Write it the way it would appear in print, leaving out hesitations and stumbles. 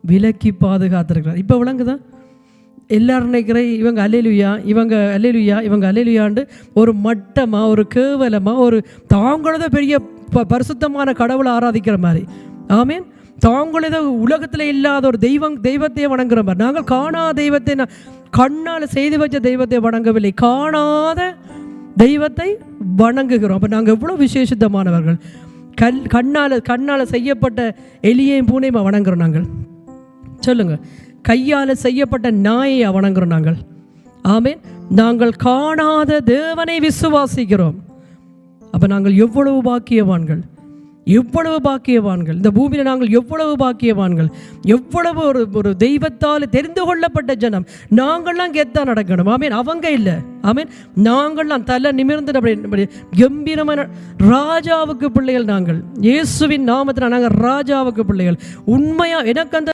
விலக்கி பாதுகாத்திருக்கிறார். இப்போ விளங்குதா? எல்லாரும் நினைக்கிற இவங்க அல்லேலூயா, இவங்க அல்லேலூயா, இவங்க அல்லேலூயாண்டு ஒரு மட்டமாக, ஒரு கேவலமாக, ஒரு தாங்களத பெரிய பரிசுத்தமான கடவுளை ஆராதிக்கிற மாதிரி. ஆமீன். தாங்களத உலகத்தில் இல்லாத ஒரு தெய்வத்தையே வணங்குற மாதிரி. நாங்கள் காணாத தெய்வத்தை, கண்ணால் செய்து வச்ச தெய்வத்தை வணங்கவில்லை, காணாத தெய்வத்தை வணங்குகிறோம். அப்போ நாங்கள் எவ்வளோ விசேஷித்தமானவர்கள். கண்ணால் செய்யப்பட்ட எலியையும் பூனையும் வணங்குறோம் நாங்கள். சொல்லுங்கள். கையால் செய்யப்பட்ட நாயை வணங்குறோம் நாங்கள். ஆமீன். நாங்கள் காணாத தேவனை விசுவாசிக்கிறோம். அப்போ நாங்கள் எவ்வளவு பாக்கியவான்கள், எவ்வளவு பாக்கியவான்கள். இந்த பூமியில் நாங்கள் எவ்வளவு பாக்கியவான்கள், எவ்வளவு ஒரு தெய்வத்தால் தெரிந்து கொள்ளப்பட்ட ஜனம். நாங்கள்லாம் கெத்தான் நடக்கணும். ஆமீன். அவங்க இல்லை. ஆமீன். நாங்கள்லாம் தலை நிமிர்ந்து அப்படி கம்பீரமான ராஜாவுக்கு பிள்ளைகள். நாங்கள் இயேசுவின் நாமத்தில் நாங்கள் ராஜாவுக்கு பிள்ளைகள். உண்மையாக எனக்கு அந்த